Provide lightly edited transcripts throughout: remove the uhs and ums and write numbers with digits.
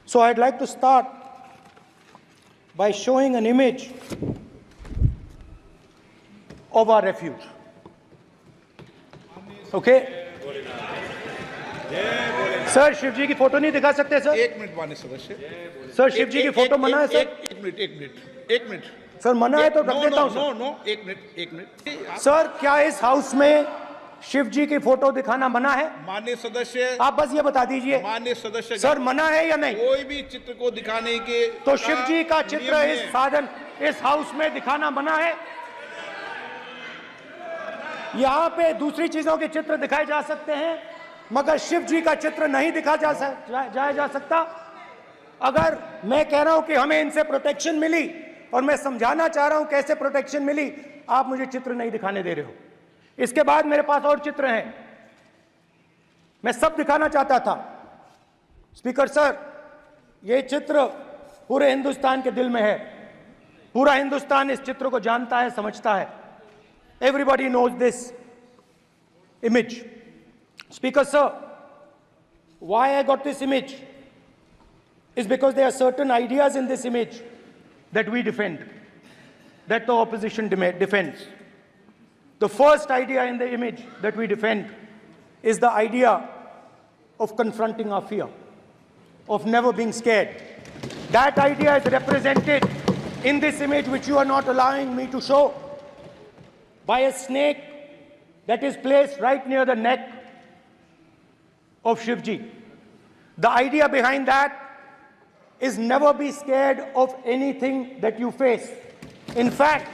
So I'd like to start by showing an image of our refuge. Okay? Sir Shiv ji की photo नहीं दिखा सकते sir? एक minute माननीय सदस्य। सर शिव जी की फोटो मना है सर? एक मिनट सर मना है तो रख देता हूं सर। नो एक मिनट सर क्या इस हाउस में शिव जी की फोटो दिखाना मना है? माननीय सदस्य, आप बस ये बता दीजिए। माननीय सदस्य सर मना है या नहीं? कोई भी चित्र को दिखाने के तो शिव जी का चित्र इस साधन इस हाउस में दिखाना मना है? यहाँ पे दूसरी चीजों के चित्र दिखाए जा सकते हैं मगर शिव जी का चित्र नहीं दिखा जा सकता। अगर मैं कह रहा हूं कि हमें इनसे प्रोटेक्शन मिली और मैं समझाना चाह रहा हूं कैसे प्रोटेक्शन मिली, आप मुझे चित्र नहीं दिखाने दे रहे हो। इसके बाद मेरे पास और चित्र हैं, मैं सब दिखाना चाहता था। स्पीकर सर, ये चित्र पूरे हिंदुस्तान के दिल में है, पूरा हिंदुस्तान इस चित्र को जानता है, समझता है। Everybody knows this image. Speaker sir, why I got this image is because there are certain ideas in this image that we defend, that the opposition defends. The first idea in the image that we defend is the idea of confronting our fear, of never being scared. That idea is represented in this image, which you are not allowing me to show, by a snake that is placed right near the neck of Shivji. The idea behind that is never be scared of anything that you face. In fact,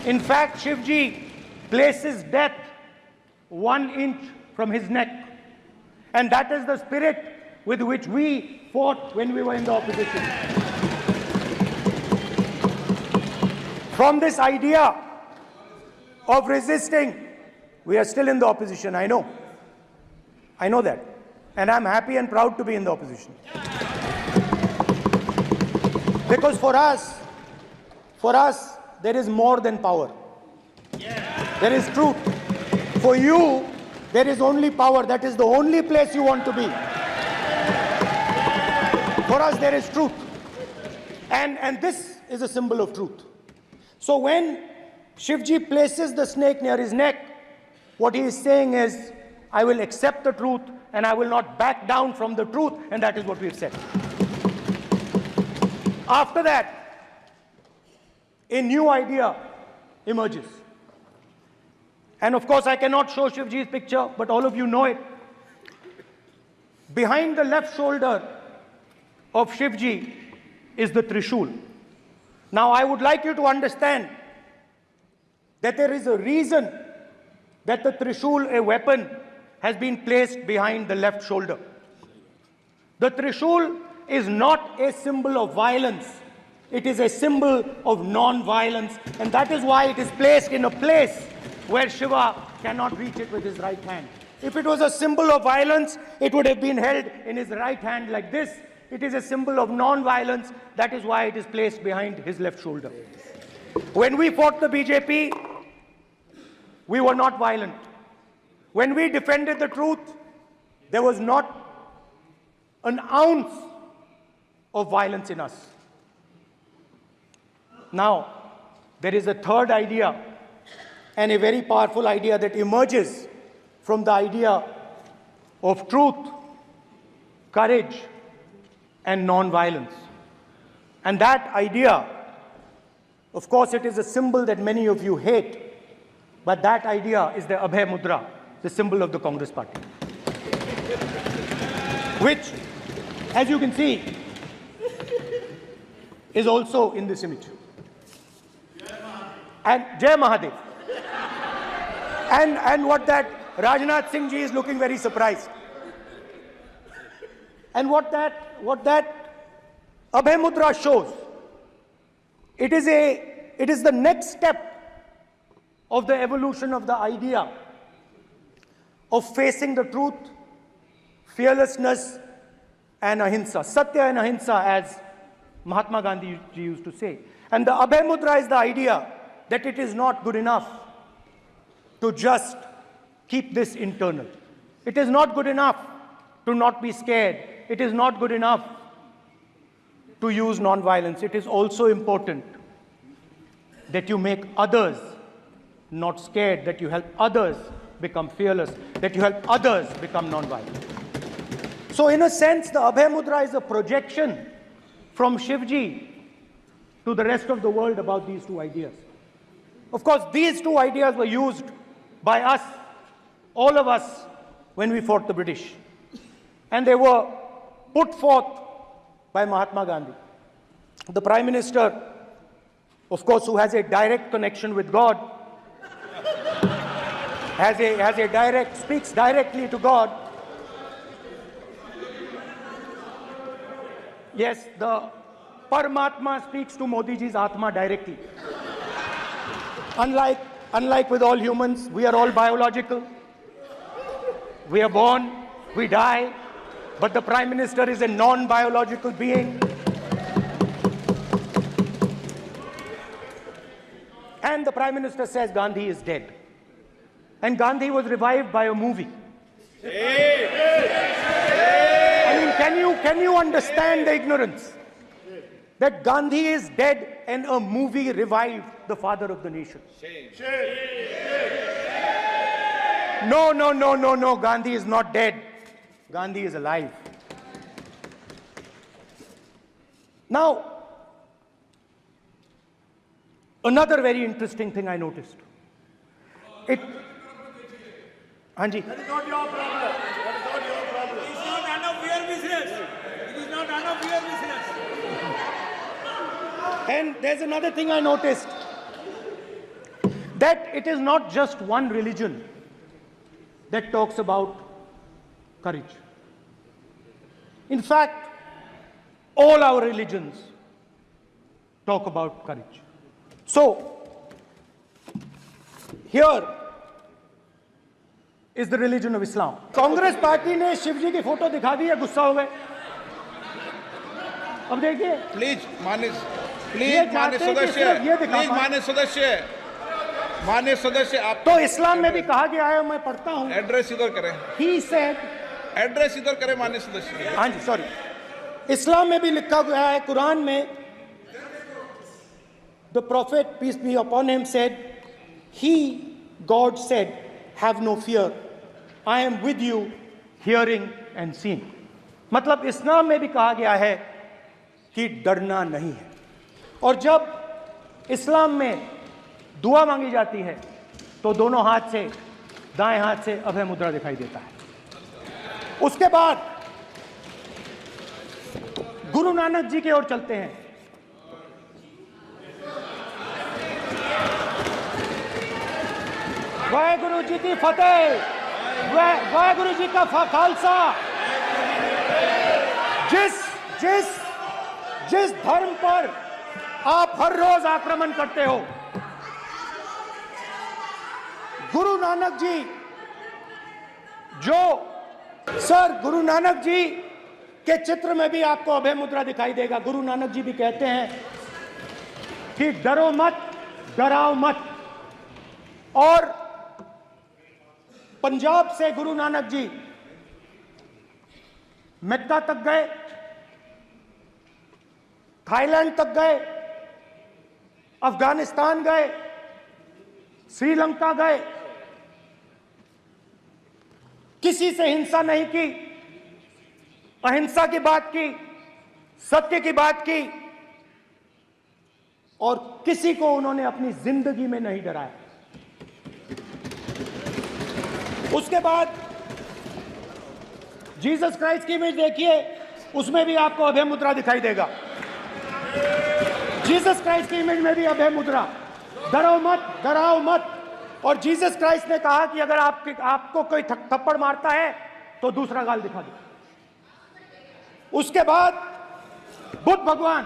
Shivji places death 1 inch from his neck. And that is the spirit with which we fought when we were in the opposition. From this idea of resisting, we are still in the opposition, I know. I know that. And I'm happy and proud to be in the opposition. Because for us, there is more than power. There is truth. For you, there is only power. That is the only place you want to be. For us, there is truth. And this is a symbol of truth. So when Shivji places the snake near his neck, what he is saying is, I will accept the truth and I will not back down from the truth, and that is what we've said. After that, a new idea emerges. And of course, I cannot show Shivji's picture, but all of you know it. Behind the left shoulder of Shivji is the Trishul. Now, I would like you to understand that there is a reason that the Trishul, a weapon, has been placed behind the left shoulder. The Trishul is not a symbol of violence. It is a symbol of non-violence, and that is why it is placed in a place where Shiva cannot reach it with his right hand. If it was a symbol of violence, it would have been held in his right hand like this. It is a symbol of non-violence. That is why it is placed behind his left shoulder. When we fought the BJP, we were not violent. When we defended the truth, there was not an ounce of violence in us. Now, there is a third idea, and a very powerful idea that emerges from the idea of truth, courage, and non-violence. And that idea, of course, it is a symbol that many of you hate, but that idea is the Abhay Mudra, the symbol of the Congress Party, which, as you can see, is also in this image. And Jai Mahadev. And what that Rajnath Singh ji is looking very surprised. And what that Abhay Mudra shows, it is the next step of the evolution of the idea of facing the truth, fearlessness, and ahimsa. Satya and ahimsa, as Mahatma Gandhi used to say. And the Abhay Mudra is the idea that it is not good enough to just keep this internal. It is not good enough to not be scared. It is not good enough to use non-violence, it is also important that you make others not scared, that you help others become fearless, that you help others become non-violent. So in a sense, the Abhay Mudra is a projection from Shivji to the rest of the world about these two ideas. Of course, these two ideas were used by us, all of us, when we fought the British. And they were put forth by Mahatma Gandhi. The Prime Minister, of course, who has a direct connection with God, speaks directly to God. Yes, the Paramatma speaks to Modi ji's Atma directly. Unlike with all humans, we are all biological. We are born, we die, but the Prime Minister is a non-biological being. And the Prime Minister says Gandhi is dead. And Gandhi was revived by a movie. I mean, can you understand the ignorance? That Gandhi is dead and a movie revived the father of the nation. No, Gandhi is not dead. Gandhi is alive. Now, another very interesting thing I noticed. Anji. That is not your problem. That is not your problem. It is not none of your business. It is not none of your business. And there's another thing I noticed. That it is not just one religion that talks about courage. In fact, all our religions talk about courage. So, here is the religion of Islam. Congress party ने शिवजी की photo दिखा दी है, गुस्सा हो गए. अब देखिए. Please मान्य सदस्य आप तो इस्लाम में भी कहा गया है, मैं पढ़ता हूं. एड्रेस इधर करें. He said, एड्रेस इधर करें मान्य सदस्य. हाँ जी, सॉरी. इस्लाम में भी लिखा गया है, कुरान में, the prophet, peace be upon him, said, God said, have no fear. I am with you, hearing and seeing. मतलब इस्लाम में भी कहा गया है कि डरना नहीं है. और जब इस्लाम में दुआ मांगी जाती है तो दोनों हाथ से, दाएं हाथ से अभय मुद्रा दिखाई देता है. उसके बाद गुरु नानक जी की ओर चलते हैं. वाहेगुरु जी की फतेह, वाहेगुरु जी का खालसा. जिस धर्म पर आप हर रोज आक्रमण करते हो, गुरु नानक जी, गुरु नानक जी के चित्र में भी आपको अभय मुद्रा दिखाई देगा. गुरु नानक जी भी कहते हैं कि डरो मत, डराओ मत. और पंजाब से गुरु नानक जी मक्का तक गए, थाईलैंड तक गए, अफगानिस्तान गए, श्रीलंका गए. किसी से हिंसा नहीं की, अहिंसा की बात की, सत्य की बात की, और किसी को उन्होंने अपनी जिंदगी में नहीं डराया. उसके बाद जीसस क्राइस्ट की इमेज देखिए, उसमें भी आपको अभय मुद्रा दिखाई देगा. जीसस क्राइस्ट की इमेज में भी अभय मुद्रा, डरो मत, डराओ मत. और जीसस क्राइस्ट ने कहा कि अगर आपको कोई थप्पड़ मारता है तो दूसरा गाल दिखा दो. उसके बाद बुद्ध भगवान,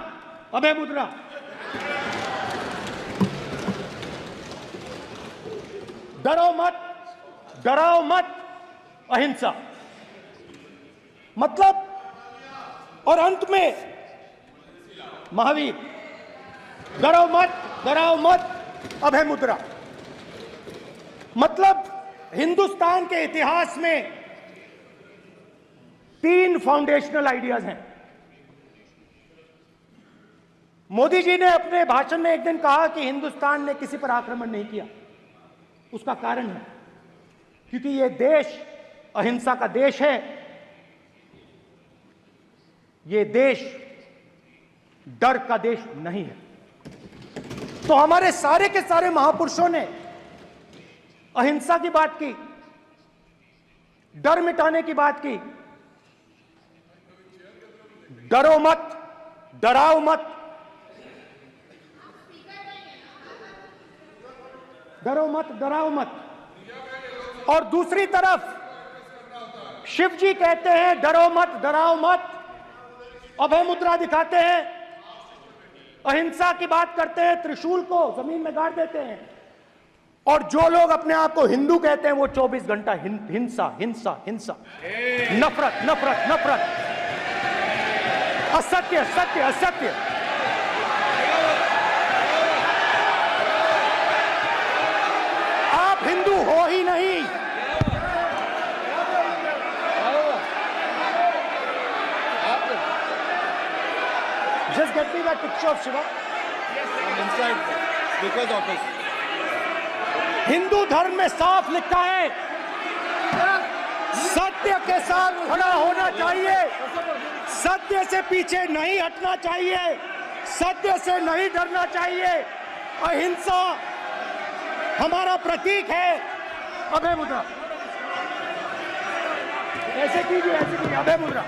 अभय मुद्रा. डरो मत, डराओ मत, अहिंसा. मतलब, और अंत में महावीर, डरो मत, डराओ मत, अभय मुद्रा. मतलब हिंदुस्तान के इतिहास में 3 फाउंडेशनल आइडियाज हैं. मोदी जी ने अपने भाषण में एक दिन कहा कि हिंदुस्तान ने किसी पर आक्रमण नहीं किया। उसका कारण है क्योंकि यह देश अहिंसा का देश है, यह देश डर का देश नहीं है। तो हमारे सारे के सारे महापुरुषों ने अहिंसा की बात की, डर मिटाने की बात की। डरो मत, डराओ मत, डरो मत, डराओ मत। और दूसरी तरफ शिव जी कहते हैं डरो मत, डराओ मत, अभय मुद्रा दिखाते हैं, अहिंसा की बात करते हैं, त्रिशूल को जमीन में गाड़ देते हैं। और जो लोग अपने आप को हिंदू कहते हैं वो 24 घंटा हिंसा हिंसा हिंसा, नफरत नफरत नफरत, असत्य सत्य असत्य। आप हिंदू हो ही नहीं। Just get me that picture of Shiva. inside because of us. Hindu धर्म में साफ लिखा है, सत्य के साथ खड़ा होना चाहिए, सत्य से पीछे नहीं हटना चाहिए, सत्य से नहीं डरना चाहिए। अहिंसा हमारा प्रतीक है। अभय मुद्रा ऐसे कीजिए, ऐसे कीजिए, अभय मुद्रा।